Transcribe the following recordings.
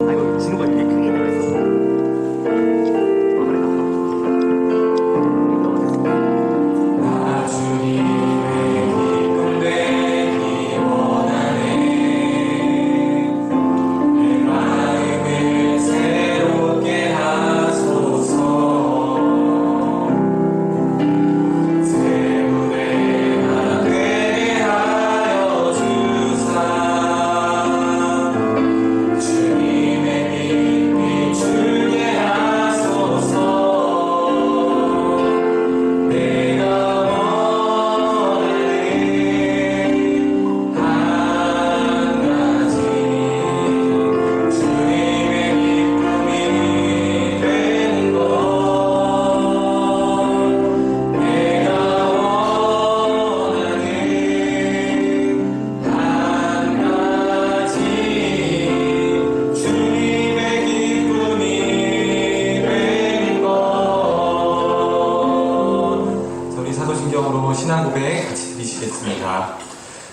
아 이거 진호가 이게 크게 들어있어. 아 그래 나 주님의 기쁨 되기 원하네. 내 마음을 새롭게 하소서. 새 무대가 되게 하여 주사. 주님의 빛 비추게 하소서. 내가 원하는 한 가지 주님의 기쁨이 되는 것. 내가 원하는 한 가지 주님의 기쁨이 되는 것. 우리 사도신경으로 신앙 고백 같이 드리시겠습니다.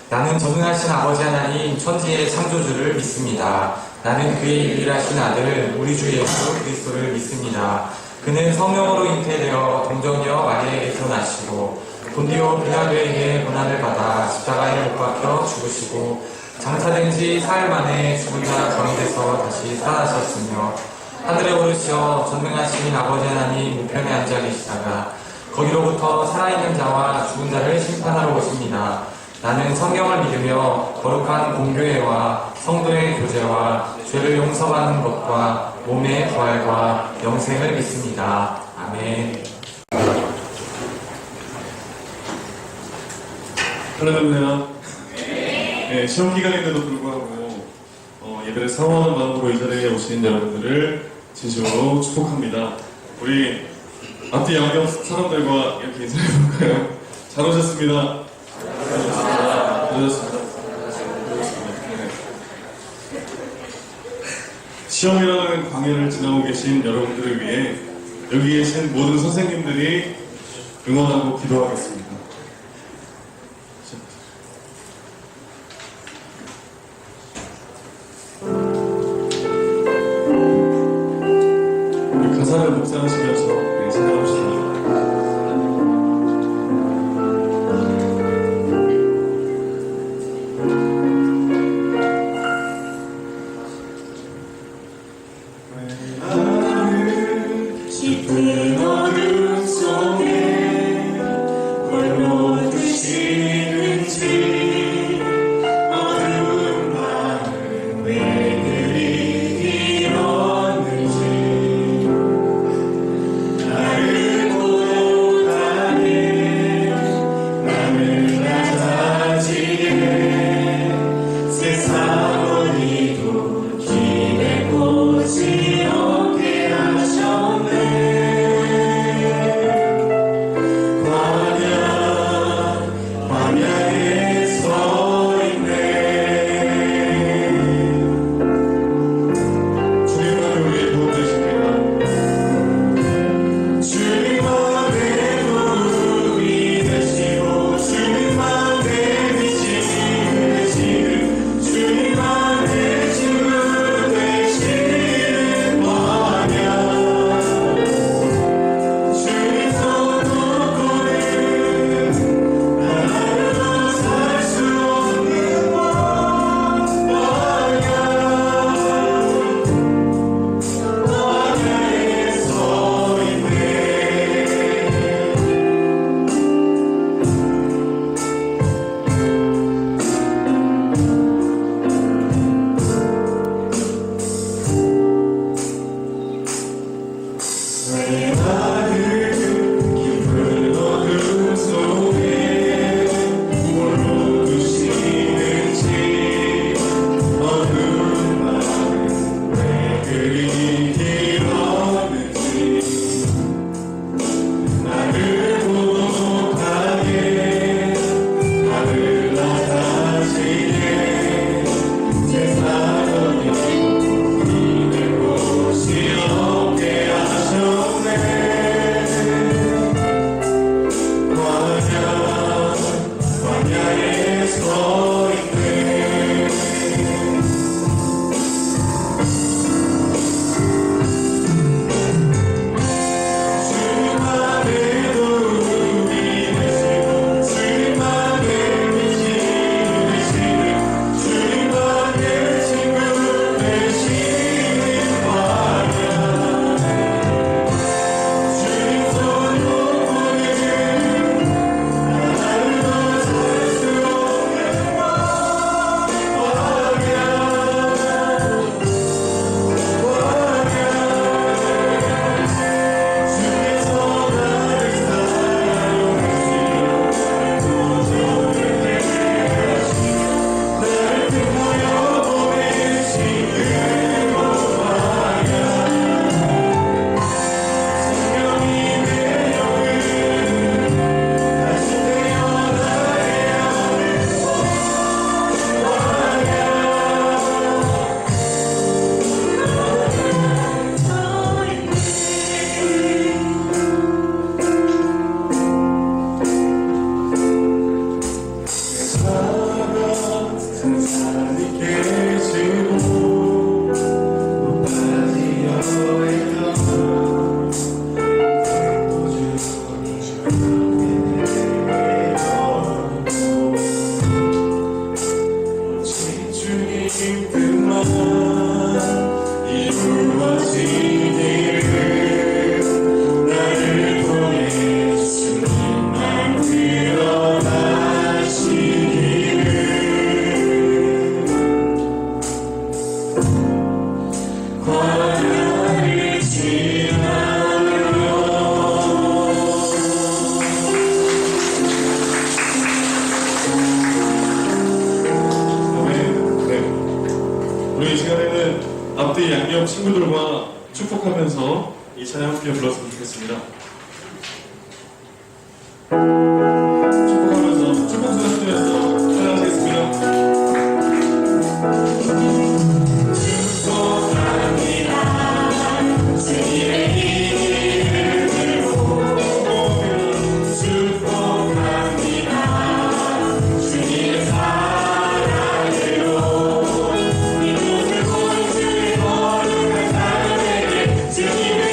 나는 전능하신 아버지 하나님 천지의 창조주를 믿습니다. 나는 그의 유일하신 아들 우리 주 예수 그리스도를 믿습니다. 그는 성령으로 잉태되어 동정녀 마리아에게서 나시고 본디오 빌라도에게 고난을 받아 십자가에 못 박혀 죽으시고 장사된 지 사흘 만에 죽은 자 가운데서 다시 살아나셨으며 하늘에 오르시어 전능하신 아버지 하나님 우편에 앉아 계시다가 거기로부터 살아있는 자와 죽은 자를 심판하러 오십니다. 나는 성경을 믿으며 거룩한 공교회와 성도의 교제와 죄를 용서받는 것과 몸의 부활과 영생을 믿습니다. 아멘. 할렐루야. 네, 시험 기간인데도 불구하고 예배를 사모하는 마음으로 이 자리에 오신 여러분들을 진심으로 축복합니다. 우리 앞뒤 양옆 사람들과 이렇게 인사해볼까요? 잘 오셨습니다. 잘 오셨습니다. 시험이라는 광야를 지나고 계신 여러분들을 위해 여기 계신 모든 선생님들이 응원하고 기도하겠습니다. 우리 가사를 묵상하시면서 생각합시다. 깊은 어둠 속에 홀로 두시는지 어두운 밤은 왜 그리 길었는지 나를 하늘을 지나며. 네. 우리 이 시간에는 앞뒤 양옆 친구들과 축복하면서 이 찬양 함께 불렀으면 좋겠습니다. 축복하면서 축복소리 들으면서 찬양하시겠습니다. 주님의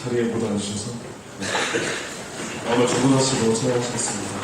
자리에 못 앉으셔서 마음을 주문하시고 찬양하시겠습니다.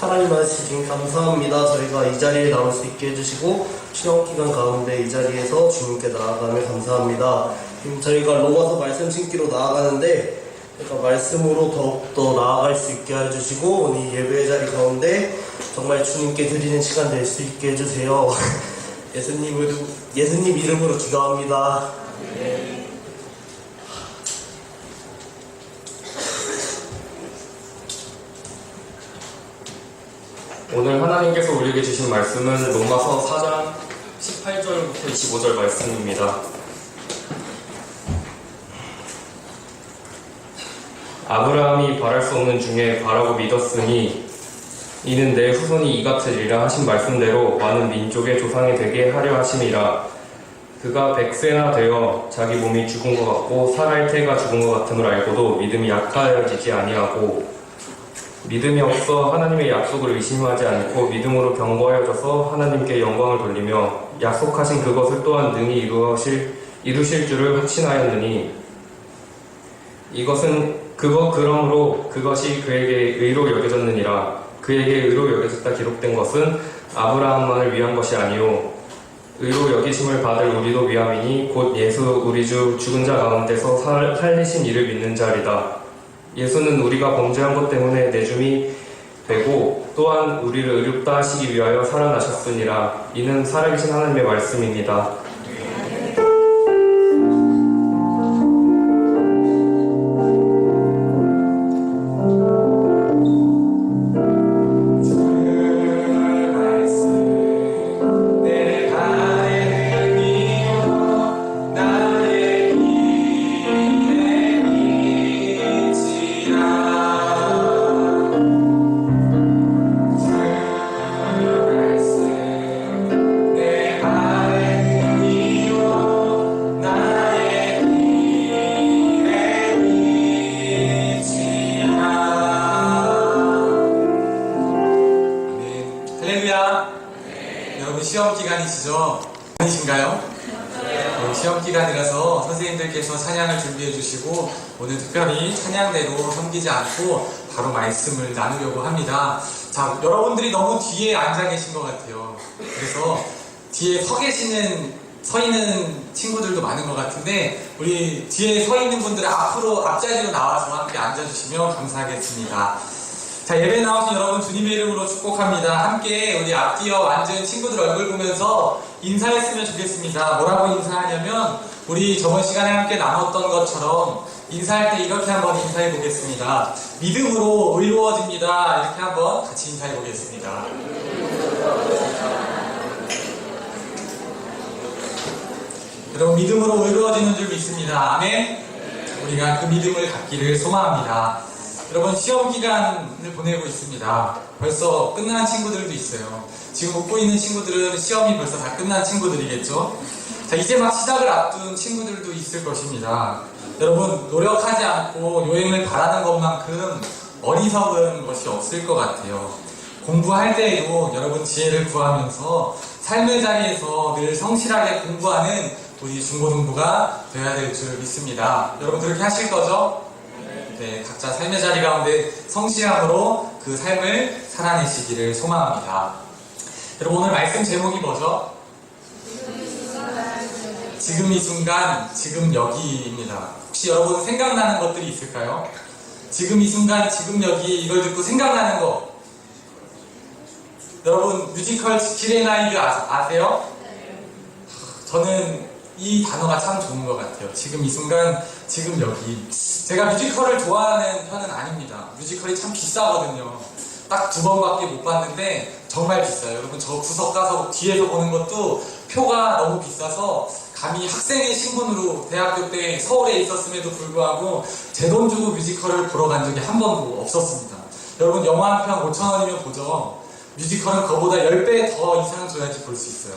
하나님 주님 감사합니다. 저희가 이 자리에 나올 수 있게 해주시고 신앙기간 가운데 이 자리에서 주님께 나아가며 감사합니다. 저희가 로마서 말씀 신기로 나아가는데 그러니까 말씀으로 더욱더 나아갈 수 있게 해주시고 오늘 예배의 자리 가운데 정말 주님께 드리는 시간 될 수 있게 해주세요. 예수님 이름으로 기도합니다. 네. 오늘 하나님께서 우리에게 주신 말씀은 로마서 4장 18절부터 25절 말씀입니다. 아브라함이 바랄 수 없는 중에 바라고 믿었으니 이는 내 후손이 이같으리라 하신 말씀대로 많은 민족의 조상이 되게 하려 하심이라. 그가 100세나 되어 자기 몸이 죽은 것 같고 살할 때가 죽은 것 같음을 알고도 믿음이 약하여지지 아니하고 믿음이 없어 하나님의 약속을 의심하지 않고 믿음으로 견고하여져서 하나님께 영광을 돌리며 약속하신 그것을 또한 능히 이루실 줄을 확신하였느니 이것은 그러므로 그것이 그에게 의로 여겨졌느니라. 그에게 의로 여겨졌다 기록된 것은 아브라함만을 위한 것이 아니요 의로 여기심을 받을 우리도 위함이니 곧 예수 우리 주 죽은 자 가운데서 살리신 이를 믿는 자리다. 예수는 우리가 범죄한 것 때문에 내줌이 되고 또한 우리를 의롭다 하시기 위하여 살아나셨으니라. 이는 살아계신 하나님의 말씀입니다. 여러분 시험 기간이시죠? 아니신가요? 시험 기간이라서 선생님들께서 찬양을 준비해 주시고 오늘 특별히 찬양대로 섬기지 않고 바로 말씀을 나누려고 합니다. 자, 여러분들이 너무 뒤에 앉아 계신 것 같아요. 그래서 뒤에 서 있는 친구들도 많은 것 같은데 우리 뒤에 서 있는 분들은 앞자리로 나와서 함께 앉아주시면 감사하겠습니다. 자, 예배 나오신 여러분 주님의 이름으로 축복합니다. 함께 우리 앞뒤어 앉은 친구들 얼굴 보면서 인사했으면 좋겠습니다. 뭐라고 인사하냐면 우리 저번 시간에 함께 나눴던 것처럼 인사할 때 이렇게 한번 인사해 보겠습니다. 믿음으로 의로워집니다. 이렇게 한번 같이 인사해 보겠습니다. 여러분 믿음으로 의로워지는 줄 믿습니다. 아멘. 우리가 그 믿음을 갖기를 소망합니다. 여러분 시험 기간을 보내고 있습니다. 벌써 끝난 친구들도 있어요. 지금 웃고 있는 친구들은 시험이 벌써 다 끝난 친구들이겠죠. 자, 이제 막 시작을 앞둔 친구들도 있을 것입니다. 여러분 노력하지 않고 요행을 바라는 것만큼 어리석은 것이 없을 것 같아요. 공부할 때에도 여러분 지혜를 구하면서 삶의 자리에서 늘 성실하게 공부하는 우리 중고등부가 되어야 될 줄 믿습니다. 여러분 그렇게 하실 거죠? 네, 각자 삶의 자리 가운데 성실함으로 그 삶을 살아내시기를 소망합니다. 여러분 오늘 말씀 제목이 뭐죠? 지금 이 순간, 지금 여기입니다. 혹시 여러분 생각나는 것들이 있을까요? 지금 이 순간, 지금 여기 이걸 듣고 생각나는 거. 여러분 뮤지컬 지킬의 나이드 아세요? 저는 이 단어가 참 좋은 것 같아요. 지금 이 순간, 지금 여기. 제가 뮤지컬을 좋아하는 편은 아닙니다. 뮤지컬이 참 비싸거든요. 딱 2번밖에 못 봤는데 정말 비싸요. 여러분 저 구석 가서 뒤에서 보는 것도 표가 너무 비싸서 감히 학생의 신분으로 대학교 때 서울에 있었음에도 불구하고 제 돈 주고 뮤지컬을 보러 간 적이 한 번도 없었습니다. 여러분 영화 한 편 5,000원이면 보죠. 뮤지컬은 그거보다 10배 더 이상 줘야지 볼 수 있어요.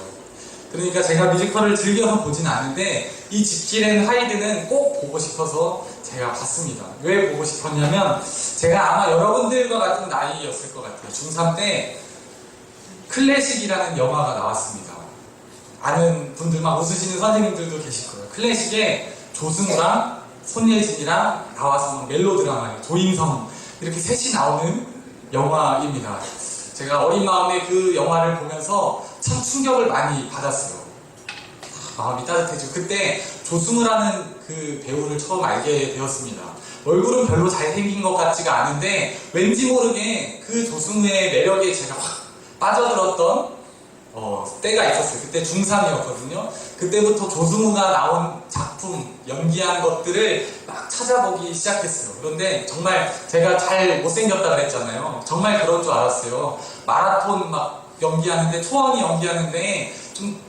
그러니까 제가 뮤지컬을 즐겨서 보진 않은데 이 지킬 앤 하이드는 꼭 보고 싶어서 제가 봤습니다. 왜 보고 싶었냐면 제가 아마 여러분들과 같은 나이였을 것 같아요. 중3 때 클래식이라는 영화가 나왔습니다. 아는 분들만 웃으시는 선생님들도 계실 거예요. 클래식에 조승우랑 손예진이랑 나와서 멜로드라마예요. 조인성 이렇게 셋이 나오는 영화입니다. 제가 어린 마음에 그 영화를 보면서 참 충격을 많이 받았어요. 마음이 따뜻해지고 그때 조승우라는 그 배우를 처음 알게 되었습니다. 얼굴은 별로 잘생긴 것 같지가 않은데 왠지 모르게 그 조승우의 매력에 제가 확 빠져들었던 때가 있었어요. 그때 중3이었거든요. 그때부터 조승우가 나온 작품, 연기한 것들을 막 찾아보기 시작했어요. 그런데 정말 제가 잘 못생겼다 그랬잖아요. 정말 그런 줄 알았어요. 마라톤 막 연기하는데, 초원이 연기하는데 좀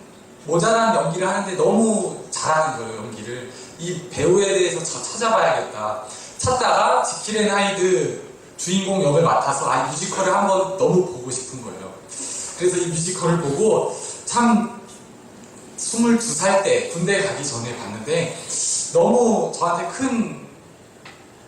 모자란 연기를 하는데 너무 잘하는 거예요, 연기를. 이 배우에 대해서 찾아봐야겠다. 찾다가 지킬 앤 하이드 주인공 역을 맡아서 뮤지컬을 한번 너무 보고 싶은 거예요. 그래서 이 뮤지컬을 보고 참 22살 때 군대 가기 전에 봤는데 너무 저한테 큰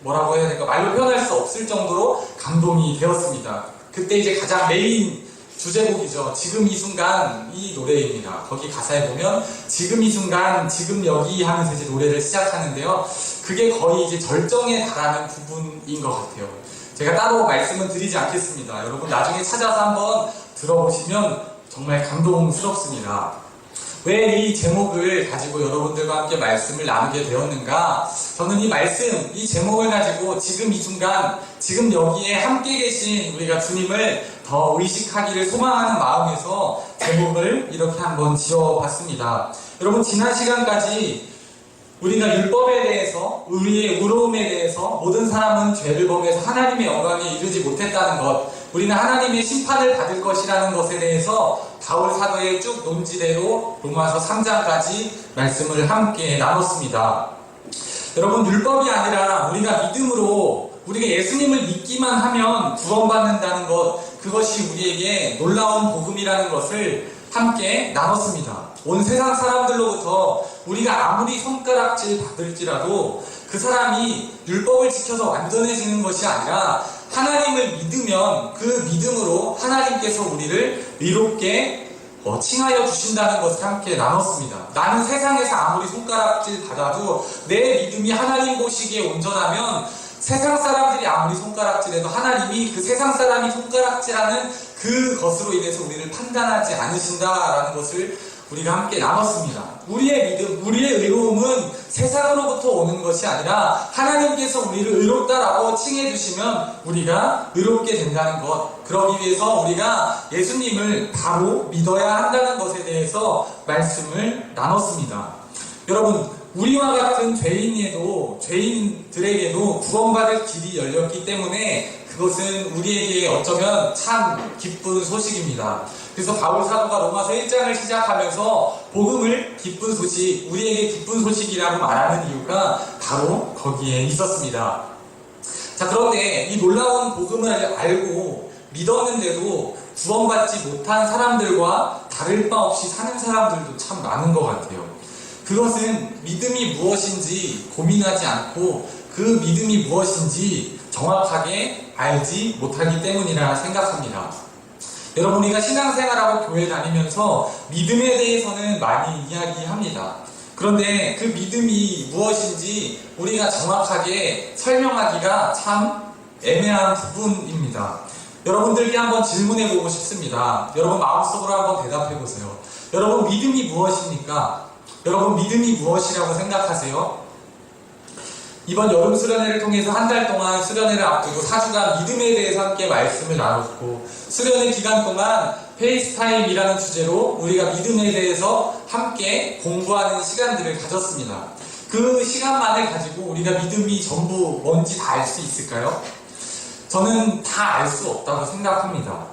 뭐라고 해야 될까 말로 표현할 수 없을 정도로 감동이 되었습니다. 그때 이제 가장 메인 주제곡이죠. 지금 이 순간 이 노래입니다. 거기 가사에 보면 지금 이 순간 지금 여기 하면서 이제 노래를 시작하는데요. 그게 거의 이제 절정에 달하는 부분인 것 같아요. 제가 따로 말씀은 드리지 않겠습니다. 여러분 나중에 찾아서 한번 들어보시면 정말 감동스럽습니다. 왜 이 제목을 가지고 여러분들과 함께 말씀을 나누게 되었는가? 저는 이 말씀, 이 제목을 가지고 지금 이 순간, 지금 여기에 함께 계신 우리가 주님을 더 의식하기를 소망하는 마음에서 제목을 이렇게 한번 지어봤습니다. 여러분 지난 시간까지 우리가 율법에 대해서, 우리의 의로움에 대해서 모든 사람은 죄를 범해서 하나님의 영광에 이르지 못했다는 것, 우리는 하나님의 심판을 받을 것이라는 것에 대해서 바울 사도의 쭉 논지대로 로마서 3장까지 말씀을 함께 나눴습니다. 여러분 율법이 아니라 우리가 믿음으로 우리가 예수님을 믿기만 하면 구원받는다는 것, 그것이 우리에게 놀라운 복음이라는 것을 함께 나눴습니다. 온 세상 사람들로부터 우리가 아무리 손가락질 받을지라도 그 사람이 율법을 지켜서 완전해지는 것이 아니라 하나님을 믿으면 그 믿음으로 하나님께서 우리를 의롭게 칭하여 주신다는 것을 함께 나눴습니다. 나는 세상에서 아무리 손가락질 받아도 내 믿음이 하나님 보시기에 온전하면 세상 사람들이 아무리 손가락질해도 하나님이 그 세상 사람이 손가락질하는 그것으로 인해서 우리를 판단하지 않으신다라는 것을 우리가 함께 나눴습니다. 우리의 믿음, 우리의 의로움은 세상으로부터 오는 것이 아니라 하나님께서 우리를 의롭다라고 칭해 주시면 우리가 의롭게 된다는 것, 그러기 위해서 우리가 예수님을 바로 믿어야 한다는 것에 대해서 말씀을 나눴습니다. 여러분, 우리와 같은 죄인들에게도 구원받을 길이 열렸기 때문에 그것은 우리에게 어쩌면 참 기쁜 소식입니다. 그래서 바울 사도가 로마서 1장을 시작하면서 복음을 기쁜 소식, 우리에게 기쁜 소식이라고 말하는 이유가 바로 거기에 있었습니다. 자, 그런데 이 놀라운 복음을 알고 믿었는데도 구원받지 못한 사람들과 다를 바 없이 사는 사람들도 참 많은 것 같아요. 그것은 믿음이 무엇인지 고민하지 않고 그 믿음이 무엇인지 정확하게 알지 못하기 때문이라 생각합니다. 여러분, 우리가 신앙생활하고 교회 다니면서 믿음에 대해서는 많이 이야기합니다. 그런데 그 믿음이 무엇인지 우리가 정확하게 설명하기가 참 애매한 부분입니다. 여러분들께 한번 질문해보고 싶습니다. 여러분 마음속으로 한번 대답해보세요. 여러분 믿음이 무엇입니까? 여러분 믿음이 무엇이라고 생각하세요? 이번 여름 수련회를 통해서 한 달 동안 수련회를 앞두고 4주간 믿음에 대해서 함께 말씀을 나눴고, 수련회 기간 동안 페이스타임이라는 주제로 우리가 믿음에 대해서 함께 공부하는 시간들을 가졌습니다. 그 시간만을 가지고 우리가 믿음이 전부 뭔지 다 알 수 있을까요? 저는 다 알 수 없다고 생각합니다.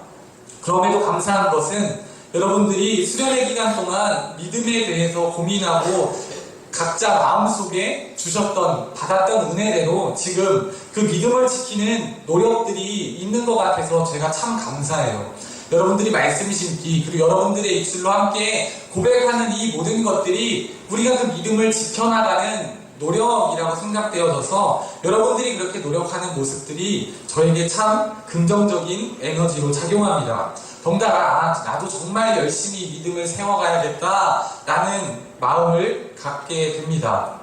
그럼에도 감사한 것은 여러분들이 수련회 기간 동안 믿음에 대해서 고민하고 각자 마음속에 주셨던, 받았던 은혜대로 지금 그 믿음을 지키는 노력들이 있는 것 같아서 제가 참 감사해요. 여러분들이 말씀 심기, 그리고 여러분들의 입술로 함께 고백하는 이 모든 것들이 우리가 그 믿음을 지켜나가는 노력이라고 생각되어져서 여러분들이 그렇게 노력하는 모습들이 저에게 참 긍정적인 에너지로 작용합니다. 덩달아 나도 정말 열심히 믿음을 세워가야겠다라는 마음을 갖게 됩니다.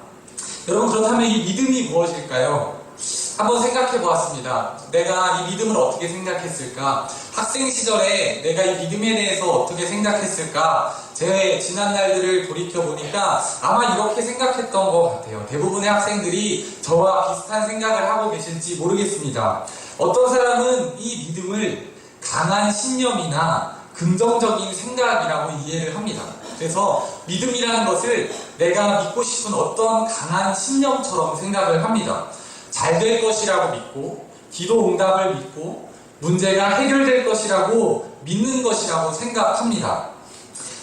여러분, 그렇다면 이 믿음이 무엇일까요? 한번 생각해 보았습니다. 내가 이 믿음을 어떻게 생각했을까? 학생 시절에 내가 이 믿음에 대해서 어떻게 생각했을까? 제 지난 날들을 돌이켜보니까 아마 이렇게 생각했던 것 같아요. 대부분의 학생들이 저와 비슷한 생각을 하고 계실지 모르겠습니다. 어떤 사람은 이 믿음을 강한 신념이나 긍정적인 생각이라고 이해를 합니다. 그래서 믿음이라는 것을 내가 믿고 싶은 어떤 강한 신념처럼 생각을 합니다. 잘 될 것이라고 믿고, 기도 응답을 믿고, 문제가 해결될 것이라고 믿는 것이라고 생각합니다.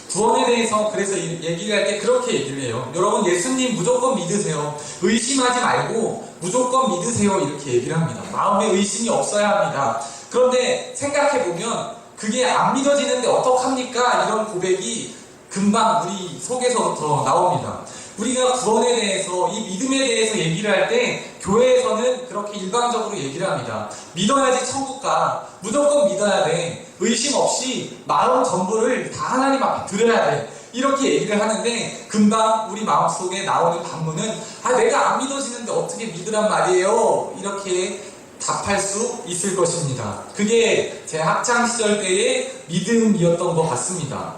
구원에 대해서 그래서 얘기를 할 때 그렇게 얘기를 해요. 여러분, 예수님 무조건 믿으세요. 의심하지 말고 무조건 믿으세요. 이렇게 얘기를 합니다. 마음에 의심이 없어야 합니다. 그런데 생각해보면 그게 안 믿어지는데 어떡합니까? 이런 고백이 금방 우리 속에서부터 나옵니다. 우리가 구원에 대해서, 이 믿음에 대해서 얘기를 할 때 교회에서는 그렇게 일방적으로 얘기를 합니다. 믿어야지 천국 가. 무조건 믿어야 돼. 의심 없이 마음 전부를 다 하나님 앞에 드려야 돼. 이렇게 얘기를 하는데 금방 우리 마음속에 나오는 반문은 내가 안 믿어지는데 어떻게 믿으란 말이에요. 이렇게 답할 수 있을 것입니다. 그게 제 학창시절 때의 믿음이었던 것 같습니다.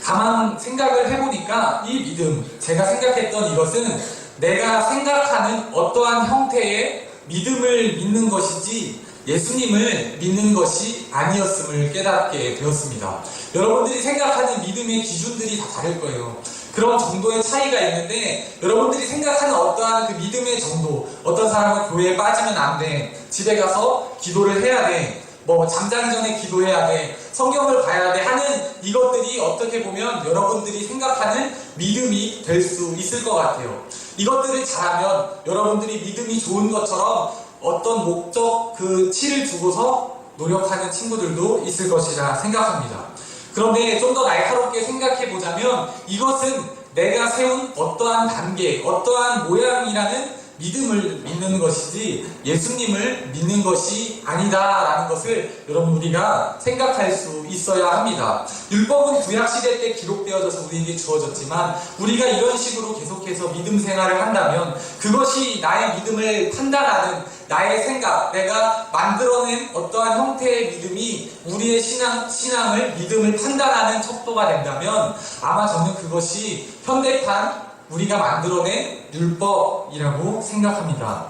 가만 생각을 해보니까 이 믿음, 제가 생각했던 이것은 내가 생각하는 어떠한 형태의 믿음을 믿는 것이지 예수님을 믿는 것이 아니었음을 깨닫게 되었습니다. 여러분들이 생각하는 믿음의 기준들이 다 다를 거예요. 그런 정도의 차이가 있는데 여러분들이 생각하는 어떠한 그 믿음의 정도, 어떤 사람은 교회에 빠지면 안 돼, 집에 가서 기도를 해야 돼, 잠자기 전에 기도해야 돼, 성경을 봐야 돼 하는 이것들이 어떻게 보면 여러분들이 생각하는 믿음이 될 수 있을 것 같아요. 이것들을 잘하면 여러분들이 믿음이 좋은 것처럼 어떤 목적, 그 치를 두고서 노력하는 친구들도 있을 것이라 생각합니다. 그런데 좀 더 날카롭게 생각해 보자면 이것은 내가 세운 어떠한 단계, 어떠한 모양이라는 믿음을 믿는 것이지 예수님을 믿는 것이 아니다라는 것을 여러분 우리가 생각할 수 있어야 합니다. 율법은 구약시대 때 기록되어져서 우리에게 주어졌지만 우리가 이런 식으로 계속해서 믿음 생활을 한다면 그것이 나의 믿음을 판단하는 나의 생각, 내가 만들어낸 어떠한 형태의 믿음이 우리의 신앙을, 믿음을 판단하는 척도가 된다면 아마 저는 그것이 현대판 우리가 만들어낸 율법이라고 생각합니다.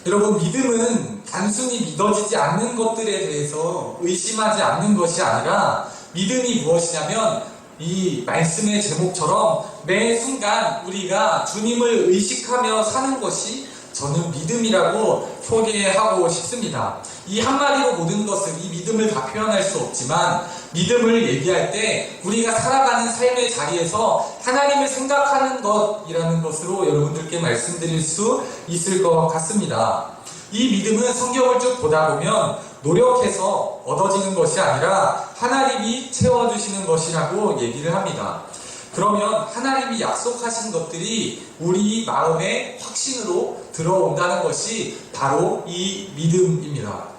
여러분, 믿음은 단순히 믿어지지 않는 것들에 대해서 의심하지 않는 것이 아니라 믿음이 무엇이냐면 이 말씀의 제목처럼 매 순간 우리가 주님을 의식하며 사는 것이 저는 믿음이라고 소개하고 싶습니다. 이 한마디로 모든 것을, 이 믿음을 다 표현할 수 없지만 믿음을 얘기할 때 우리가 살아가는 삶의 자리에서 하나님을 생각하는 것이라는 것으로 여러분들께 말씀드릴 수 있을 것 같습니다. 이 믿음은 성경을 쭉 보다 보면 노력해서 얻어지는 것이 아니라 하나님이 채워주시는 것이라고 얘기를 합니다. 그러면 하나님이 약속하신 것들이 우리 마음의 확신으로 들어온다는 것이 바로 이 믿음입니다.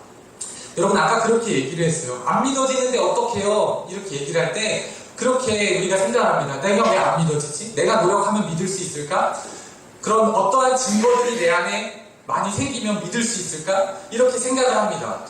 여러분, 아까 그렇게 얘기를 했어요. 안 믿어지는데 어떡해요? 이렇게 얘기를 할 때 그렇게 우리가 생각합니다. 내가 왜 안 믿어지지? 내가 노력하면 믿을 수 있을까? 그럼 어떠한 증거들이 내 안에 많이 생기면 믿을 수 있을까? 이렇게 생각을 합니다.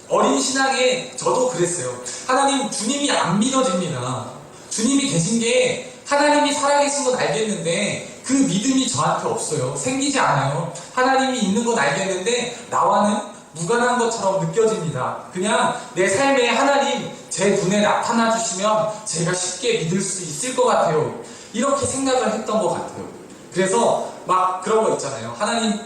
어린 신앙에 저도 그랬어요. 하나님, 주님이 안 믿어집니다. 주님이 계신 게 하나님이 살아계신 건 알겠는데 그 믿음이 저한테 없어요. 생기지 않아요. 하나님이 있는 건 알겠는데 나와는 무관한 것처럼 느껴집니다. 그냥 내 삶에 하나님 제 눈에 나타나 주시면 제가 쉽게 믿을 수 있을 것 같아요. 이렇게 생각을 했던 것 같아요. 그래서 막 그런 거 있잖아요. 하나님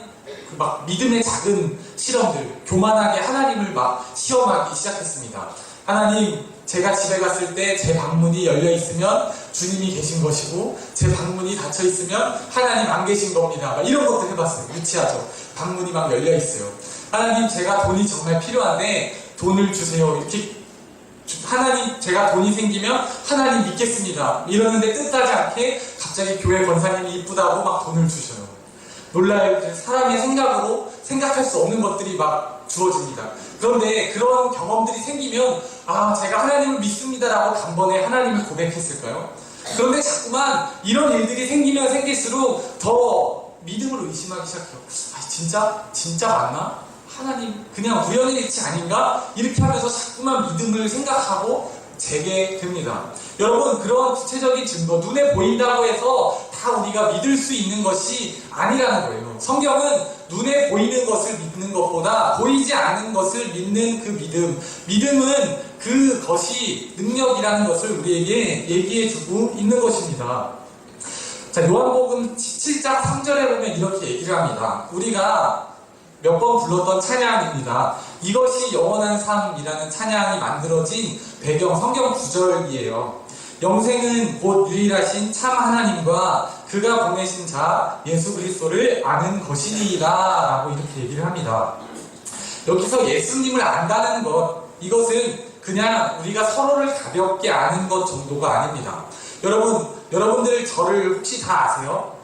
막 믿음의 작은 실험들, 교만하게 하나님을 막 시험하기 시작했습니다. 하나님, 제가 집에 갔을 때 제 방문이 열려 있으면 주님이 계신 것이고 제 방문이 닫혀 있으면 하나님 안 계신 겁니다. 막 이런 것도 해봤어요. 유치하죠. 방문이 막 열려 있어요. 하나님, 제가 돈이 정말 필요한데 돈을 주세요. 이렇게 하나님, 제가 돈이 생기면 하나님 믿겠습니다. 이러는데 뜻하지 않게 갑자기 교회 권사님이 이쁘다고 막 돈을 주셔요. 놀라요. 사람의 생각으로 생각할 수 없는 것들이 막 주어집니다. 그런데 그런 경험들이 생기면 제가 하나님을 믿습니다라고 단번에 하나님을 고백했을까요? 그런데 자꾸만 이런 일들이 생기면 생길수록 더 믿음을 의심하기 시작해요. 진짜 맞나? 하나님 그냥 우연의 일치 아닌가? 이렇게 하면서 자꾸만 믿음을 생각하고 재게 됩니다. 여러분, 그런 구체적인 증거, 눈에 보인다고 해서 다 우리가 믿을 수 있는 것이 아니라는 거예요. 성경은 눈에 보이는 것을 믿는 것보다 보이지 않는 것을 믿는 그 믿음은 그것이 능력이라는 것을 우리에게 얘기해주고 있는 것입니다. 자, 요한복음 7장 3절에 보면 이렇게 얘기를 합니다. 우리가 몇 번 불렀던 찬양입니다. 이것이 영원한 삶이라는 찬양이 만들어진 배경 성경 구절이에요. 영생은 곧 유일하신 참 하나님과 그가 보내신 자 예수 그리스도를 아는 것이니라 라고 이렇게 얘기를 합니다. 여기서 예수님을 안다는 것, 이것은 그냥 우리가 서로를 가볍게 아는 것 정도가 아닙니다. 여러분들 저를 혹시 다 아세요?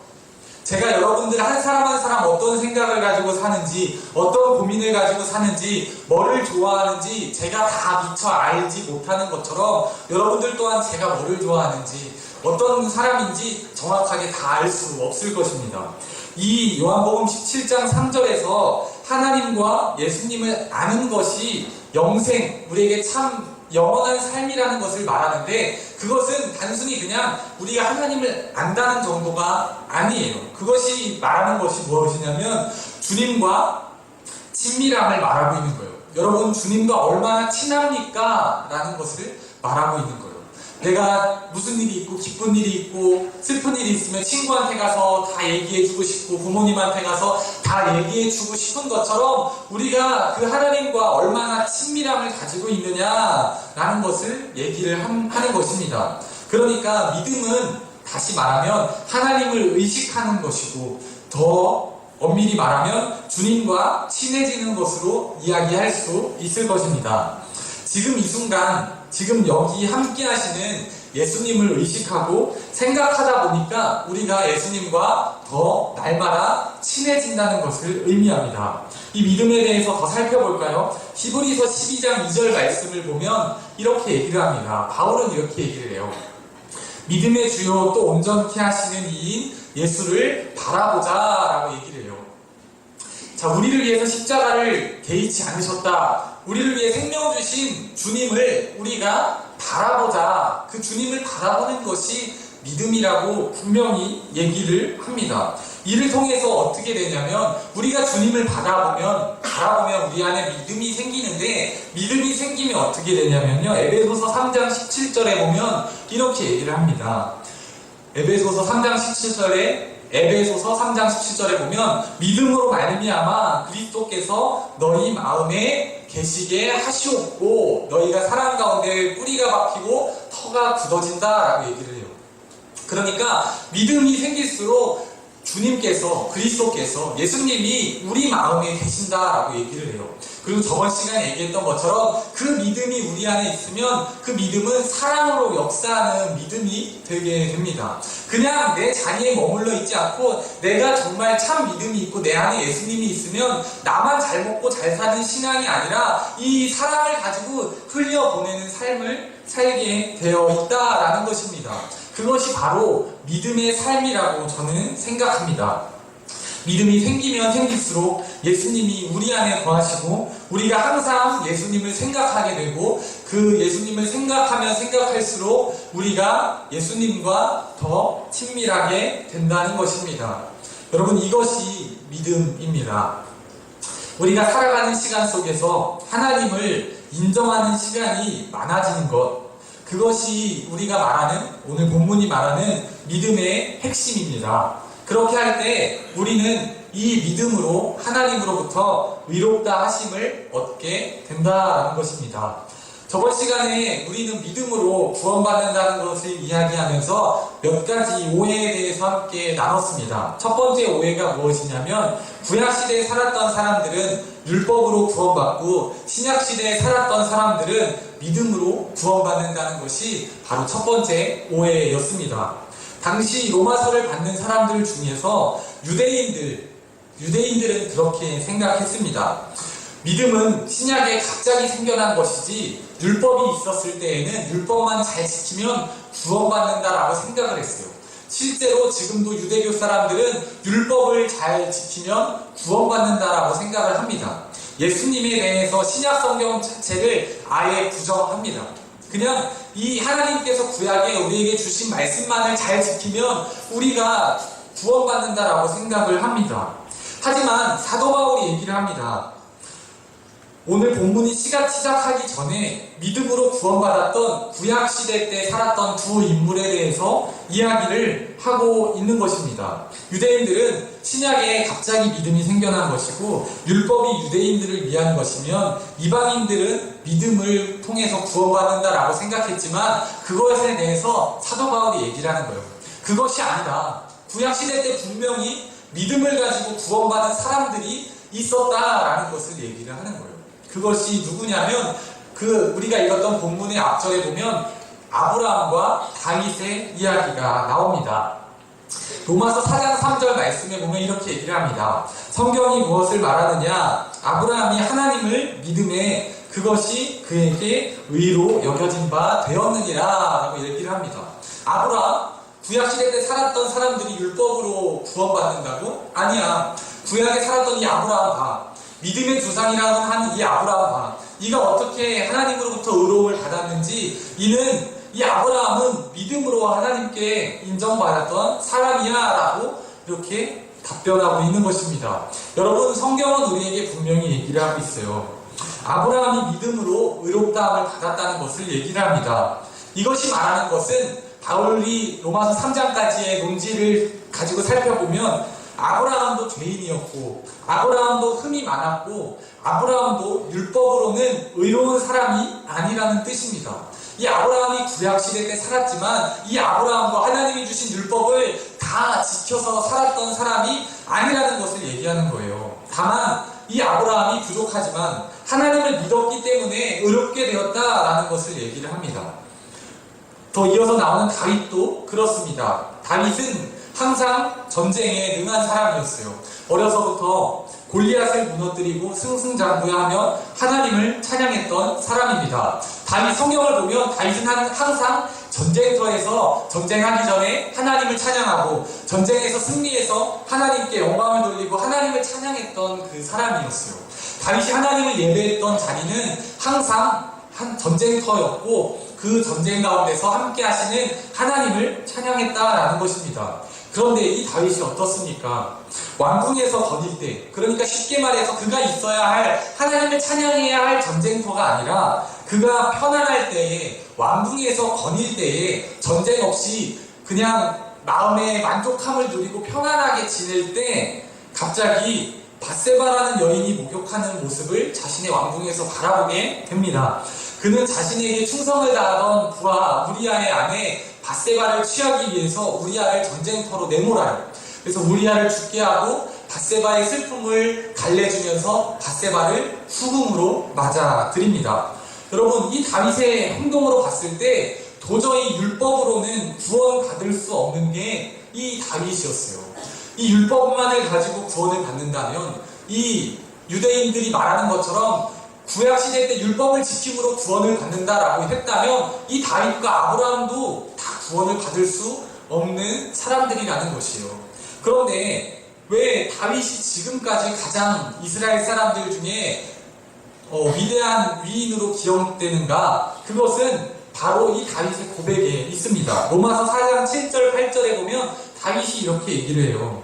제가 여러분들 한 사람 한 사람 어떤 생각을 가지고 사는지, 어떤 고민을 가지고 사는지, 뭐를 좋아하는지 제가 다 미처 알지 못하는 것처럼 여러분들 또한 제가 뭐를 좋아하는지, 어떤 사람인지 정확하게 다 알 수 없을 것입니다. 이 요한복음 17장 3절에서 하나님과 예수님을 아는 것이 영생, 우리에게 참 영원한 삶이라는 것을 말하는데, 그것은 단순히 그냥 우리가 하나님을 안다는 정도가 아니에요. 그것이 말하는 것이 무엇이냐면 주님과 친밀함을 말하고 있는 거예요. 여러분, 주님과 얼마나 친합니까? 라는 것을 말하고 있는 거예요. 내가 무슨 일이 있고 기쁜 일이 있고 슬픈 일이 있으면 친구한테 가서 다 얘기해주고 싶고 부모님한테 가서 다 얘기해주고 싶은 것처럼 우리가 그 하나님과 얼마나 친밀함을 가지고 있느냐라는 것을 얘기를 하는 것입니다. 그러니까 믿음은 다시 말하면 하나님을 의식하는 것이고, 더 엄밀히 말하면 주님과 친해지는 것으로 이야기할 수 있을 것입니다. 지금 이 순간, 지금 여기 함께 하시는 예수님을 의식하고 생각하다 보니까 우리가 예수님과 더 날마다 친해진다는 것을 의미합니다. 이 믿음에 대해서 더 살펴볼까요? 히브리서 12장 2절 말씀을 보면 이렇게 얘기를 합니다. 바울은 이렇게 얘기를 해요. 믿음의 주요 또 온전케 하시는 이인 예수를 바라보자 라고 얘기를 해요. 자, 우리를 위해서 십자가를 개의치 않으셨다. 우리를 위해 생명 주신 주님을 우리가 바라보자. 그 주님을 바라보는 것이 믿음이라고 분명히 얘기를 합니다. 이를 통해서 어떻게 되냐면 우리가 주님을 바라보면 우리 안에 믿음이 생기는데, 믿음이 생기면 어떻게 되냐면요, 에베소서 3장 17절에 보면 이렇게 얘기를 합니다. 에베소서 3장 17절에 보면 믿음으로 말미암아 그리스도께서 너희 마음에 계시게 하시옵고 너희가 사랑 가운데 뿌리가 박히고 터가 굳어진다라고 얘기를 해요. 그러니까 믿음이 생길수록 주님께서, 그리스도께서, 예수님이 우리 마음에 계신다라고 얘기를 해요. 그리고 저번 시간에 얘기했던 것처럼 그 믿음이 우리 안에 있으면 그 믿음은 사랑으로 역사하는 믿음이 되게 됩니다. 그냥 내 자리에 머물러 있지 않고 내가 정말 참 믿음이 있고 내 안에 예수님이 있으면 나만 잘 먹고 잘 사는 신앙이 아니라 이 사랑을 가지고 흘려보내는 삶을 살게 되어 있다라는 것입니다. 그것이 바로 믿음의 삶이라고 저는 생각합니다. 믿음이 생기면 생길수록 예수님이 우리 안에 거하시고 우리가 항상 예수님을 생각하게 되고, 그 예수님을 생각하면 생각할수록 우리가 예수님과 더 친밀하게 된다는 것입니다. 여러분, 이것이 믿음입니다. 우리가 살아가는 시간 속에서 하나님을 인정하는 시간이 많아지는 것, 그것이 우리가 말하는, 오늘 본문이 말하는 믿음의 핵심입니다. 그렇게 할 때 우리는 이 믿음으로 하나님으로부터 의롭다 하심을 얻게 된다는 것입니다. 저번 시간에 우리는 믿음으로 구원받는다는 것을 이야기하면서 몇 가지 오해에 대해서 함께 나눴습니다. 첫 번째 오해가 무엇이냐면, 구약시대에 살았던 사람들은 율법으로 구원받고 신약시대에 살았던 사람들은 믿음으로 구원받는다는 것이 바로 첫 번째 오해였습니다. 당시 로마서를 받는 사람들 중에서 유대인들은 그렇게 생각했습니다. 믿음은 신약에 갑자기 생겨난 것이지 율법이 있었을 때에는 율법만 잘 지키면 구원받는다라고 생각을 했어요. 실제로 지금도 유대교 사람들은 율법을 잘 지키면 구원받는다라고 생각을 합니다. 예수님에 대해서 신약 성경 자체를 아예 부정합니다. 그냥 이 하나님께서 구약에 우리에게 주신 말씀만을 잘 지키면 우리가 구원받는다라고 생각을 합니다. 하지만 사도 바울이 얘기를 합니다. 오늘 본문이 시작하기 전에 믿음으로 구원받았던 구약시대 때 살았던 두 인물에 대해서 이야기를 하고 있는 것입니다. 유대인들은 신약에 갑자기 믿음이 생겨난 것이고 율법이 유대인들을 위한 것이면 이방인들은 믿음을 통해서 구원받는다라고 생각했지만, 그것에 대해서 사도 바울이 얘기를 하는 거예요. 그것이 아니다. 구약시대 때 분명히 믿음을 가지고 구원받은 사람들이 있었다라는 것을 얘기를 하는 거예요. 그것이 누구냐면, 우리가 읽었던 본문의 앞절에 보면 아브라함과 다윗의 이야기가 나옵니다. 로마서 4장 3절 말씀에 보면 이렇게 얘기를 합니다. 성경이 무엇을 말하느냐? 아브라함이 하나님을 믿음에 그것이 그에게 의로 여겨진 바 되었느니라 라고 얘기를 합니다. 아브라함, 구약시대 때 살았던 사람들이 율법으로 구원받는다고? 아니야. 구약에 살았던 이 아브라함 봐. 믿음의 조상이라고 하는 이 아브라함 봐. 이가 어떻게 하나님으로부터 의로움을 받았는지 이 아브라함은 믿음으로 하나님께 인정받았던 사람이야 라고 이렇게 답변하고 있는 것입니다. 여러분, 성경은 우리에게 분명히 얘기를 하고 있어요. 아브라함이 믿음으로 의롭다함을 받았다는 것을 얘기를 합니다. 이것이 말하는 것은 바울이 로마서 3장까지의 논지를 가지고 살펴보면 아브라함도 죄인이었고 아브라함도 흠이 많았고 아브라함도 율법으로는 의로운 사람이 아니라는 뜻입니다. 이 아브라함이 구약시대 때 살았지만 이 아브라함도 하나님이 주신 율법을 다 지켜서 살았던 사람이 아니라는 것을 얘기하는 거예요. 다만 이 아브라함이 부족하지만 하나님을 믿었기 때문에 의롭게 되었다라는 것을 얘기를 합니다. 더 이어서 나오는 다윗도 그렇습니다. 다윗은 항상 전쟁에 능한 사람이었어요. 어려서부터 골리앗을 무너뜨리고 승승장구하며 하나님을 찬양했던 사람입니다. 다윗 성경을 보면 다윗은 항상 전쟁터에서 전쟁하기 전에 하나님을 찬양하고 전쟁에서 승리해서 하나님께 영광을 돌리고 하나님을 찬양했던 그 사람이었어요. 다윗이 하나님을 예배했던 자리는 항상 한 전쟁터였고 그 전쟁 가운데서 함께 하시는 하나님을 찬양했다라는 것입니다. 그런데 이 다윗이 어떻습니까? 왕궁에서 거닐 때, 그러니까 쉽게 말해서 그가 있어야 할, 하나님을 찬양해야 할 전쟁터가 아니라 그가 편안할 때에, 왕궁에서 거닐 때에 전쟁 없이 그냥 마음의 만족함을 누리고 편안하게 지낼 때 갑자기 밧세바라는 여인이 목욕하는 모습을 자신의 왕궁에서 바라보게 됩니다. 그는 자신에게 충성을 다하던 부하 우리아의 아내 밧세바를 취하기 위해서 우리아를 전쟁터로 내몰아요. 그래서 우리아를 죽게 하고 밧세바의 슬픔을 달래주면서 밧세바를 후궁으로 맞아들입니다. 여러분, 이 다윗의 행동으로 봤을 때 도저히 율법으로는 구원받을 수 없는 게 이 다윗이었어요. 이 율법만을 가지고 구원을 받는다면 이 유대인들이 말하는 것처럼 구약시대 때 율법을 지킴으로 구원을 받는다라고 했다면 이 다윗과 아브라함도 다 구원을 받을 수 없는 사람들이라는 것이에요. 그런데 왜 다윗이 지금까지 가장 이스라엘 사람들 중에 위대한 위인으로 기억되는가? 그것은 바로 이 다윗의 고백에 있습니다. 로마서 4장 7절 8절에 보면 다윗이 이렇게 얘기를 해요.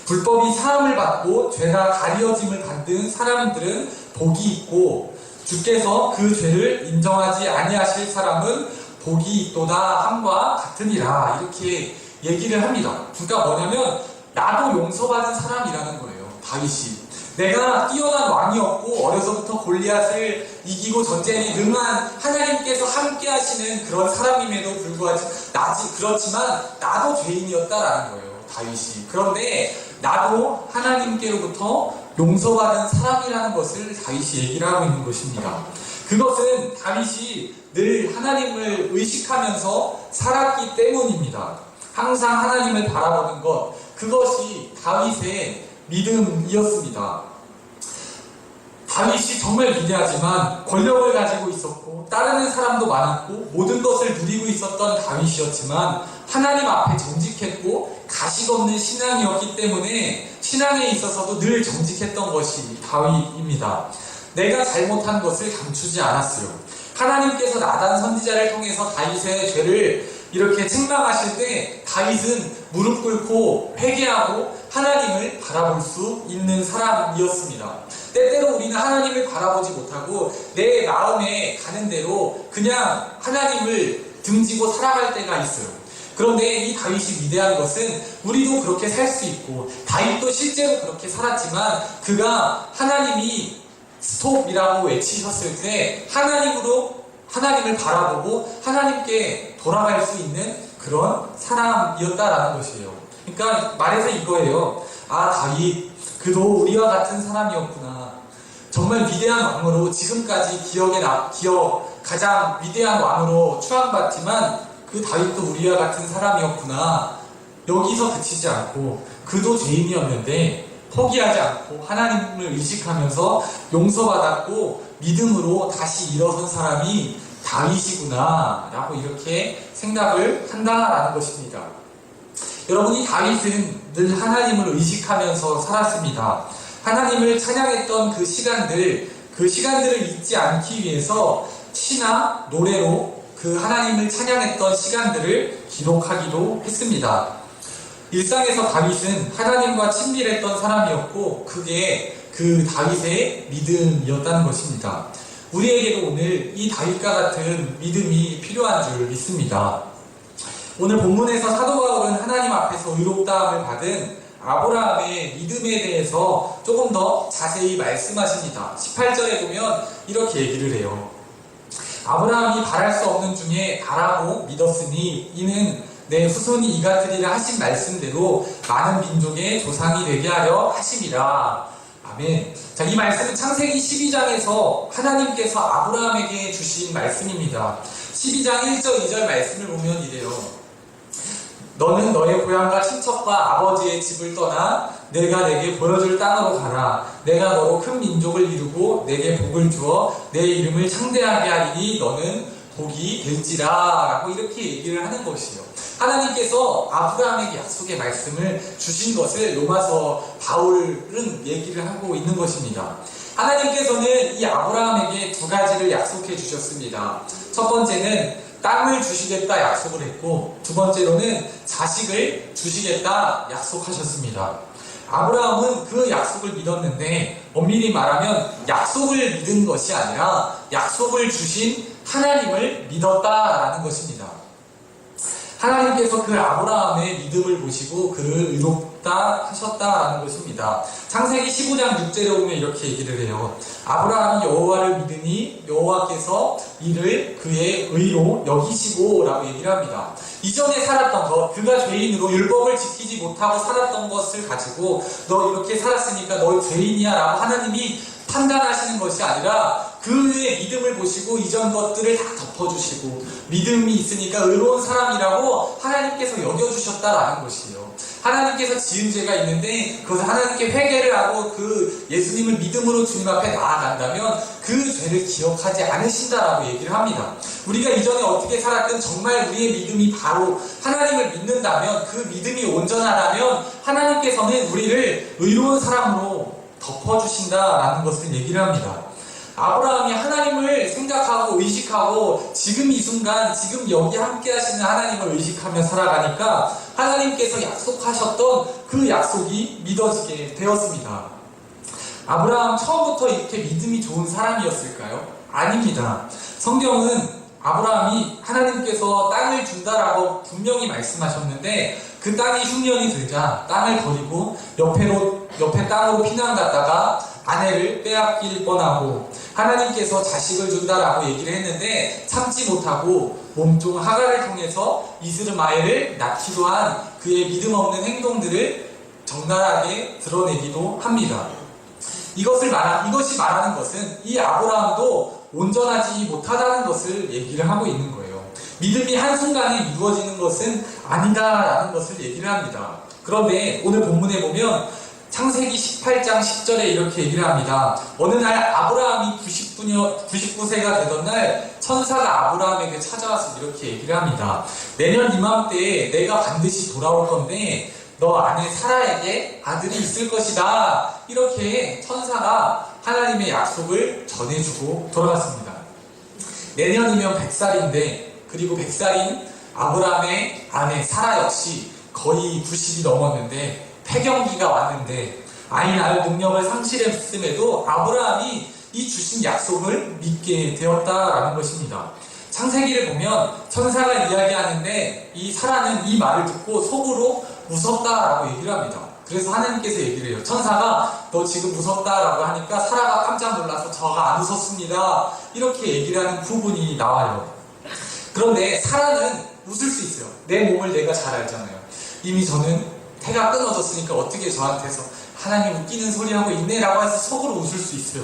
불법이 사함을 받고 죄가 가리어짐을 받은 사람들은 복이 있고 주께서 그 죄를 인정하지 아니하실 사람은 복이 있도다 함과 같으니라, 이렇게 얘기를 합니다. 그러니까 뭐냐면 나도 용서받은 사람이라는 거예요. 다윗이 내가 뛰어난 왕이었고 어려서부터 골리앗을 이기고 전쟁에 능한 하나님께서 함께 하시는 그런 사람임에도 불구하고 그렇지만 나도 죄인이었다라는 거예요, 다윗이. 그런데 나도 하나님께로부터 용서받은 사람이라는 것을 다윗이 얘기를 하고 있는 것입니다. 그것은 다윗이 늘 하나님을 의식하면서 살았기 때문입니다. 항상 하나님을 바라보는 것, 그것이 다윗의 믿음이었습니다. 다윗이 정말 위대하지만 권력을 가지고 있었고 따르는 사람도 많았고 모든 것을 누리고 있었던 다윗이었지만 하나님 앞에 정직했고 가식 없는 신앙이었기 때문에 신앙에 있어서도 늘 정직했던 것이 다윗입니다. 내가 잘못한 것을 감추지 않았어요. 하나님께서 나단 선지자를 통해서 다윗의 죄를 이렇게 책망하실 때 다윗은 무릎 꿇고 회개하고 하나님을 바라볼 수 있는 사람이었습니다. 때때로 우리는 하나님을 바라보지 못하고 내 마음에 가는 대로 그냥 하나님을 등지고 살아갈 때가 있어요. 그런데 이 다윗이 위대한 것은 우리도 그렇게 살 수 있고 다윗도 실제로 그렇게 살았지만 그가 하나님이 스톱이라고 외치셨을 때 하나님을 바라보고 하나님께 돌아갈 수 있는 그런 사람이었다라는 것이에요. 그러니까 말해서 이거예요. 다윗 그도 우리와 같은 사람이었구나. 정말 위대한 왕으로 지금까지 기억하고 가장 위대한 왕으로 추앙받지만 그 다윗도 우리와 같은 사람이었구나. 여기서 그치지 않고 그도 죄인이었는데 포기하지 않고 하나님을 의식하면서 용서받았고 믿음으로 다시 일어선 사람이 다윗이구나 라고 이렇게 생각을 한다라는 것입니다. 여러분, 이 다윗은 늘 하나님을 의식하면서 살았습니다. 하나님을 찬양했던 그 시간들을 잊지 않기 위해서 시나 노래로 그 하나님을 찬양했던 시간들을 기록하기도 했습니다. 일상에서 다윗은 하나님과 친밀했던 사람이었고 그게 그 다윗의 믿음이었다는 것입니다. 우리에게도 오늘 이 다윗과 같은 믿음이 필요한 줄 믿습니다. 오늘 본문에서 사도 바울은 하나님 앞에서 의롭다함을 받은 아브라함의 믿음에 대해서 조금 더 자세히 말씀하십니다. 18절에 보면 이렇게 얘기를 해요. 아브라함이 바랄 수 없는 중에 바라고 믿었으니 이는 내 후손이 이 같으리라 하신 말씀대로 많은 민족의 조상이 되게 하려 하심이라. 아멘. 자, 이 말씀은 창세기 12장에서 하나님께서 아브라함에게 주신 말씀입니다. 12장 1절 2절 말씀을 보면 이래요. 너는 너의 고향과 친척과 아버지의 집을 떠나 내가 내게 보여줄 땅으로 가라. 내가 너로 큰 민족을 이루고 내게 복을 주어 내 이름을 창대하게 하리니 너는 복이 될지라 라고 이렇게 얘기를 하는 것이에요. 하나님께서 아브라함에게 약속의 말씀을 주신 것을 로마서 바울은 얘기를 하고 있는 것입니다. 하나님께서는 이 아브라함에게 두 가지를 약속해 주셨습니다. 첫 번째는 땅을 주시겠다 약속을 했고 두 번째로는 자식을 주시겠다 약속하셨습니다. 아브라함은 그 약속을 믿었는데 엄밀히 말하면 약속을 믿은 것이 아니라 약속을 주신 하나님을 믿었다라는 것입니다. 하나님께서 그 아브라함의 믿음을 보시고 그를 의롭다 하셨다라는 것입니다. 창세기 15장 6절에 보면 이렇게 얘기를 해요. 아브라함이 여호와를 믿으니 여호와께서 이를 그의 의로 여기시고 라고 얘기를 합니다. 이전에 살았던 것, 그가 죄인으로 율법을 지키지 못하고 살았던 것을 가지고 너 이렇게 살았으니까 너 죄인이야 라고 하나님이 판단하시는 것이 아니라 그의 믿음을 보시고 이전 것들을 다 덮어주시고 믿음이 있으니까 의로운 사람이라고 하나님께서 여겨주셨다라는 것이에요. 하나님께서 지은 죄가 있는데 그것을 하나님께 회개를 하고 그 예수님을 믿음으로 주님 앞에 나아간다면 그 죄를 기억하지 않으신다라고 얘기를 합니다. 우리가 이전에 어떻게 살았든 정말 우리의 믿음이 바로 하나님을 믿는다면 그 믿음이 온전하다면 하나님께서는 우리를 의로운 사람으로 덮어주신다라는 것을 얘기를 합니다. 아브라함이 하나님을 생각하고 의식하고 지금 이 순간 지금 여기 함께 하시는 하나님을 의식하며 살아가니까 하나님께서 약속하셨던 그 약속이 믿어지게 되었습니다. 아브라함 처음부터 이렇게 믿음이 좋은 사람이었을까요? 아닙니다. 성경은 아브라함이 하나님께서 땅을 준다라고 분명히 말씀하셨는데 그 땅이 흉년이 들자 땅을 버리고 옆에 땅으로 피난 갔다가 아내를 빼앗길 뻔하고 하나님께서 자식을 준다라고 얘기를 했는데 참지 못하고 몸종 하갈을 통해서 이스마엘을 낳기도 한 그의 믿음 없는 행동들을 적나라하게 드러내기도 합니다. 이것이 말하는 것은 이 아브라함도 온전하지 못하다는 것을 얘기를 하고 있는 거예요. 믿음이 한순간에 이루어지는 것은 아니다라는 것을 얘기를 합니다. 그런데 오늘 본문에 보면 창세기 18장 10절에 이렇게 얘기를 합니다. 어느 날 아브라함이 99세가 되던 날 천사가 아브라함에게 찾아와서 이렇게 얘기를 합니다. 내년 이맘때에 내가 반드시 돌아올 건데 너 아내 사라에게 아들이 있을 것이다. 이렇게 천사가 하나님의 약속을 전해주고 돌아갔습니다. 내년이면 100살인데 그리고 100살인 아브라함의 아내 사라 역시 거의 90이 넘었는데 폐경기가 왔는데 아이 낳을 능력을 상실했음에도 아브라함이 이 주신 약속을 믿게 되었다라는 것입니다. 창세기를 보면 천사가 이야기하는데 이 사라는 이 말을 듣고 속으로 무섭다라고 얘기를 합니다. 그래서 하나님께서 얘기를 해요. 천사가 너 지금 무섭다라고 하니까 사라가 깜짝 놀라서 저가 안 웃었습니다. 이렇게 얘기를 하는 부분이 나와요. 그런데 사라는 웃을 수 있어요. 내 몸을 내가 잘 알잖아요. 이미 저는 태가 끊어졌으니까 어떻게 저한테서 하나님 웃기는 소리 하고 있네 라고 해서 속으로 웃을 수 있어요.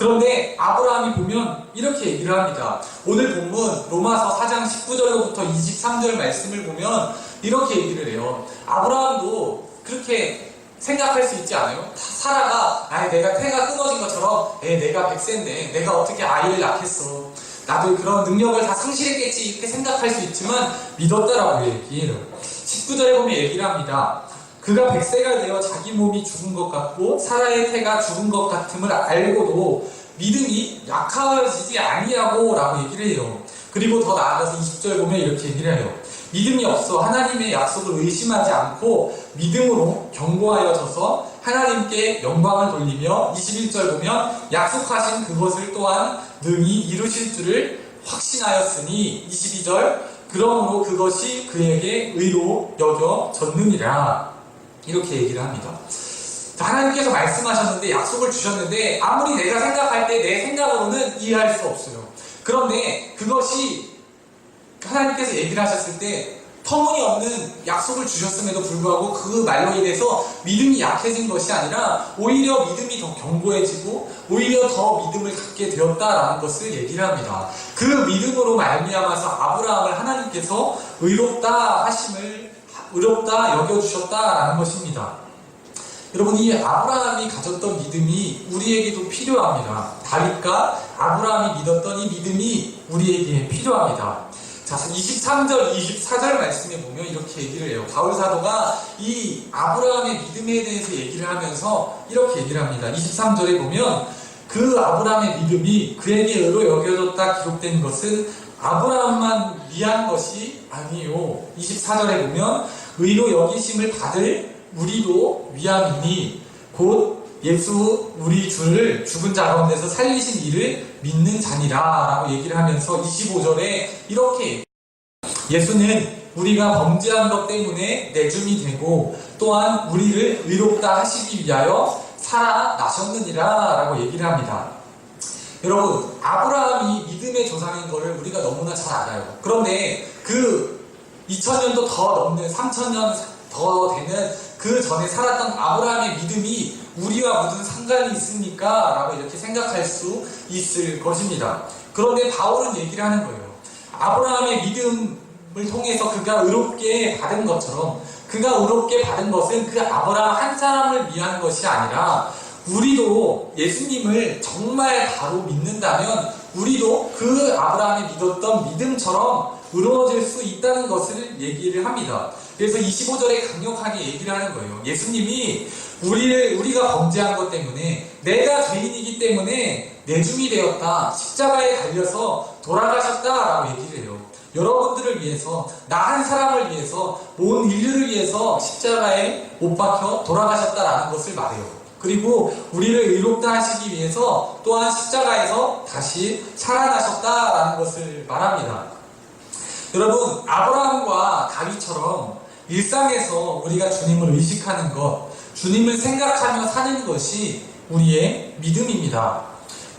그런데 아브라함이 보면 이렇게 얘기를 합니다. 오늘 본문 로마서 4장 19절로부터 23절 말씀을 보면 이렇게 얘기를 해요. 아브라함도 그렇게 생각할 수 있지 않아요? 사라가 내가 태가 끊어진 것처럼 내가 100세인데 내가 어떻게 아이를 낳겠어. 나도 그런 능력을 다 상실했겠지 이렇게 생각할 수 있지만 믿었다라고 얘기해요. 19절에 보면 얘기를 합니다. 그가 100세가 되어 자기 몸이 죽은 것 같고 사라의 태가 죽은 것 같음을 알고도 믿음이 약해지지 아니하고 라고 얘기를 해요. 그리고 더 나아가서 20절 보면 이렇게 얘기를 해요. 믿음이 없어 하나님의 약속을 의심하지 않고 믿음으로 견고하여져서 하나님께 영광을 돌리며 21절 보면 약속하신 그것을 또한 능히 이루실 줄을 확신하였으니 22절 그러므로 그것이 그에게 의로 여겨졌느니라 이렇게 얘기를 합니다. 하나님께서 말씀하셨는데 약속을 주셨는데 아무리 내가 생각할 때 내 생각으로는 이해할 수 없어요. 그런데 그것이 하나님께서 얘기를 하셨을 때 터무니없는 약속을 주셨음에도 불구하고 그 말로 인해서 믿음이 약해진 것이 아니라 오히려 믿음이 더 견고해지고 오히려 더 믿음을 갖게 되었다라는 것을 얘기를 합니다. 그 믿음으로 말미암아서 아브라함을 하나님께서 의롭다 여겨주셨다라는 것입니다. 여러분, 이 아브라함이 가졌던 믿음이 우리에게도 필요합니다. 다윗과 아브라함이 믿었던 이 믿음이 우리에게 필요합니다. 자, 23절, 24절 말씀에 보면 이렇게 얘기를 해요. 바울 사도가 이 아브라함의 믿음에 대해서 얘기를 하면서 이렇게 얘기를 합니다. 23절에 보면 그 아브라함의 믿음이 그에게 의로 여겨졌다 기록된 것은 아브라함만 위한 것이 아니요. 24절에 보면 의로 여기심을 받을 우리도 위함이니 곧 예수 우리 주를 죽은 자 가운데서 살리신 이를 믿는 자니라 라고 얘기를 하면서 25절에 이렇게 예수는 우리가 범죄한 것 때문에 내줌이 되고 또한 우리를 의롭다 하시기 위하여 살아나셨느니라 라고 얘기를 합니다. 여러분, 아브라함이 믿음의 조상인 것을 우리가 너무나 잘 알아요. 그런데 그 2000년도 더 넘는 3000년 더 되는 그 전에 살았던 아브라함의 믿음이 우리와 무슨 상관이 있습니까? 라고 이렇게 생각할 수 있을 것입니다. 그런데 바울은 얘기를 하는 거예요. 아브라함의 믿음을 통해서 그가 의롭게 받은 것처럼 그가 의롭게 받은 것은 그 아브라함 한 사람을 위한 것이 아니라 우리도 예수님을 정말 바로 믿는다면 우리도 그 아브라함이 믿었던 믿음처럼 의로워질 수 있다는 것을 얘기를 합니다. 그래서 25절에 강력하게 얘기를 하는 거예요. 예수님이 우리가 범죄한 것 때문에 내가 죄인이기 때문에 내줌이 되었다. 십자가에 달려서 돌아가셨다라고 얘기를 해요. 여러분들을 위해서, 나 한 사람을 위해서, 온 인류를 위해서 십자가에 못 박혀 돌아가셨다라는 것을 말해요. 그리고 우리를 의롭다 하시기 위해서 또한 십자가에서 다시 살아나셨다라는 것을 말합니다. 여러분, 아브라함과 다윗처럼 일상에서 우리가 주님을 의식하는 것, 주님을 생각하며 사는 것이 우리의 믿음입니다.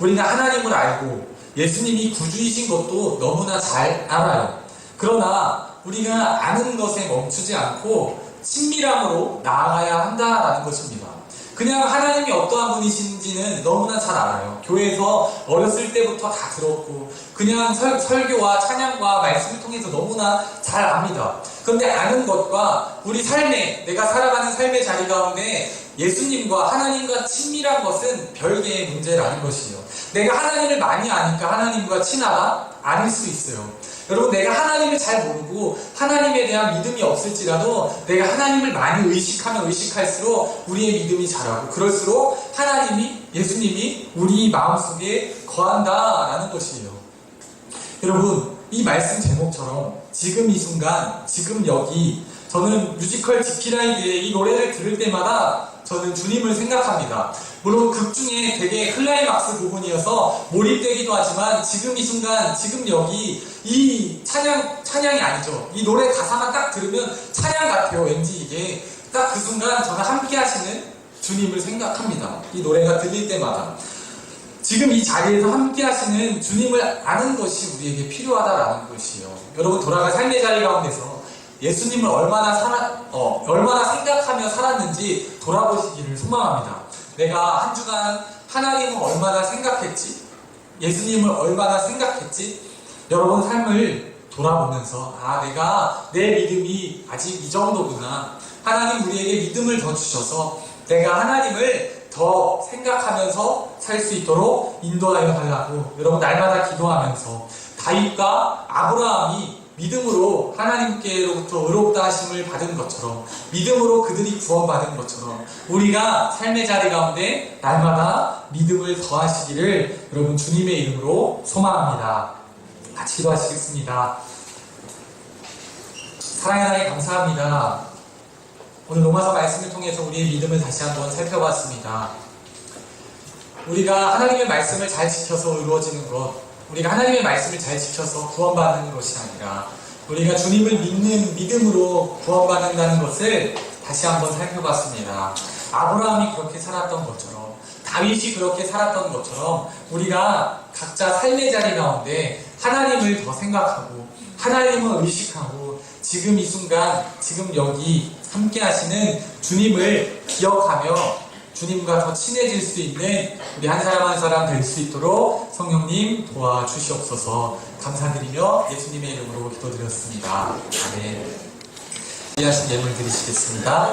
우리가 하나님을 알고 예수님이 구주이신 것도 너무나 잘 알아요. 그러나 우리가 아는 것에 멈추지 않고 친밀함으로 나아가야 한다라는 것입니다. 그냥 하나님이 어떠한 분이신지는 너무나 잘 알아요. 교회에서 어렸을 때부터 다 들었고 그냥 설교와 찬양과 말씀을 통해서 너무나 잘 압니다. 그런데 아는 것과 우리 삶에, 내가 살아가는 삶의 자리 가운데 예수님과 하나님과 친밀한 것은 별개의 문제라는 것이죠. 내가 하나님을 많이 아니까 하나님과 친하다? 아닐 수 있어요. 여러분, 내가 하나님을 잘 모르고 하나님에 대한 믿음이 없을지라도 내가 하나님을 많이 의식하면 의식할수록 우리의 믿음이 자라고 그럴수록 하나님이, 예수님이 우리 마음속에 거한다라는 것이에요. 여러분, 이 말씀 제목처럼 지금 이 순간, 지금 여기, 저는 뮤지컬 지키라이드의 이 노래를 들을 때마다 저는 주님을 생각합니다. 물론 극 중에 되게 클라이막스 부분이어서 몰입되기도 하지만 지금 이 순간, 지금 여기 이 찬양이 아니죠. 이 노래 가사만 딱 들으면 찬양 같아요. 왠지 이게 딱 그 순간 저는 함께 하시는 주님을 생각합니다. 이 노래가 들릴 때마다. 지금 이 자리에서 함께 하시는 주님을 아는 것이 우리에게 필요하다라는 것이요. 여러분, 돌아갈 삶의 자리 가운데서 예수님을 얼마나 생각하며 살았는지 돌아보시기를 소망합니다. 내가 한 주간 하나님은 얼마나 생각했지? 예수님을 얼마나 생각했지? 여러분 삶을 돌아보면서 내가 내 믿음이 아직 이 정도구나. 하나님 우리에게 믿음을 더 주셔서 내가 하나님을 더 생각하면서 살 수 있도록 인도하여 달라고 여러분 날마다 기도하면서 다윗과 아브라함이 믿음으로 하나님께로부터 의롭다 하심을 받은 것처럼 믿음으로 그들이 구원받은 것처럼 우리가 삶의 자리 가운데 날마다 믿음을 더하시기를 여러분 주님의 이름으로 소망합니다. 같이 기도하시겠습니다. 사랑의 하나님 감사합니다. 오늘 로마서 말씀을 통해서 우리의 믿음을 다시 한번 살펴봤습니다. 우리가 하나님의 말씀을 잘 지켜서 이루어지는 것, 우리가 하나님의 말씀을 잘 지켜서 구원받는 것이 아니라 우리가 주님을 믿는 믿음으로 구원받는다는 것을 다시 한번 살펴봤습니다. 아브라함이 그렇게 살았던 것처럼 다윗이 그렇게 살았던 것처럼 우리가 각자 삶의 자리 가운데 하나님을 더 생각하고 하나님을 의식하고 지금 이 순간 지금 여기 함께 하시는 주님을 기억하며 주님과 더 친해질 수 있는 우리 한 사람 한 사람 될 수 있도록 성령님 도와주시옵소서. 감사드리며 예수님의 이름으로 기도드렸습니다. 아멘. 준비하신 예물 드리시겠습니다.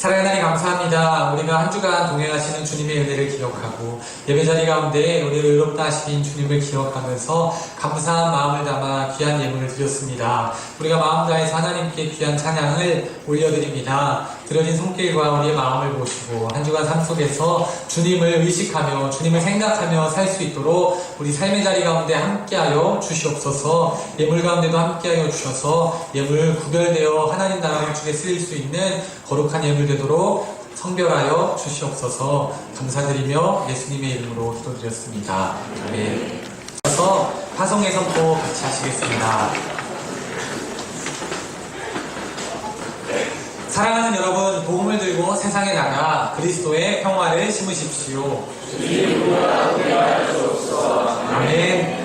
사랑하는 하나님 감사합니다. 우리가 한 주간 동행하시는 주님의 은혜를 기억하고 예배자리 가운데 우리를 의롭다 하신 주님을 기억하면서 감사한 마음을 담아 귀한 예물을 드렸습니다. 우리가 마음 다해서 하나님께 귀한 찬양을 올려드립니다. 드려진 손길과 우리의 마음을 보시고 한 주간 삶 속에서 주님을 의식하며 주님을 생각하며 살 수 있도록 우리 삶의 자리 가운데 함께하여 주시옵소서. 예물 가운데도 함께하여 주셔서 예물 구별되어 하나님 나라 건축에 쓰일 수 있는 거룩한 예물 되도록 성별하여 주시옵소서. 감사드리며 예수님의 이름으로 기도드렸습니다. 아멘. 그래서 화성의 선포 같이 하시겠습니다. 사랑하는 여러분, 복음을 들고 세상에 나가 그리스도의 평화를 심으십시오. 아멘.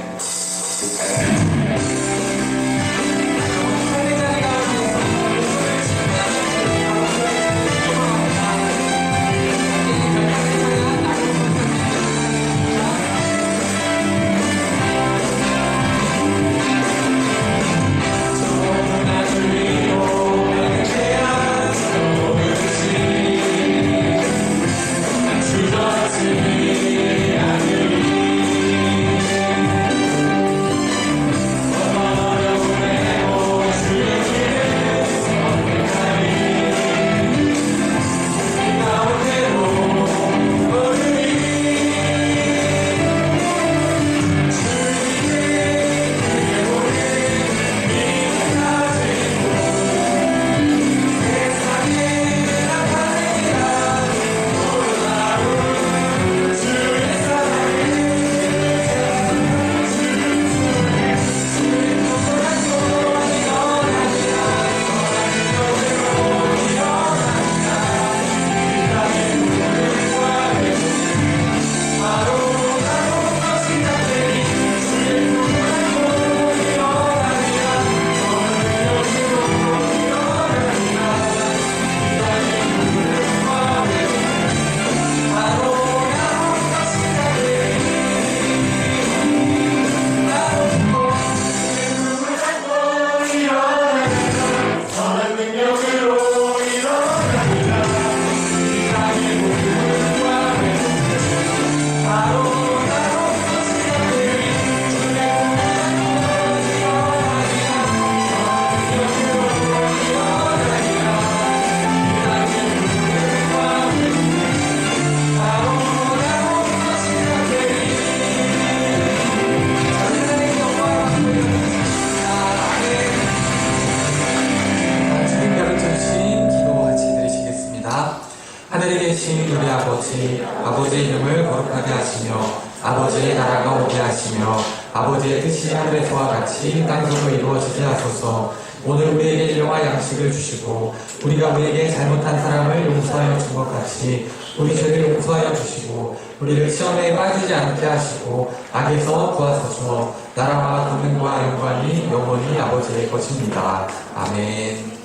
아버지의 이름을 거룩하게 하시며 아버지의 나라가 오게 하시며 아버지의 뜻이 하늘에서와 같이 땅에서도 이루어지게 하소서. 오늘 우리에게 일용할 양식을 주시고 우리가 우리에게 잘못한 사람을 용서하여 준 것 같이 우리 죄를 용서하여 주시고 우리를 시험에 빠지지 않게 하시고 악에서 구하소서. 나라와 권능과 영광이 영원히 아버지의 것입니다. 아멘.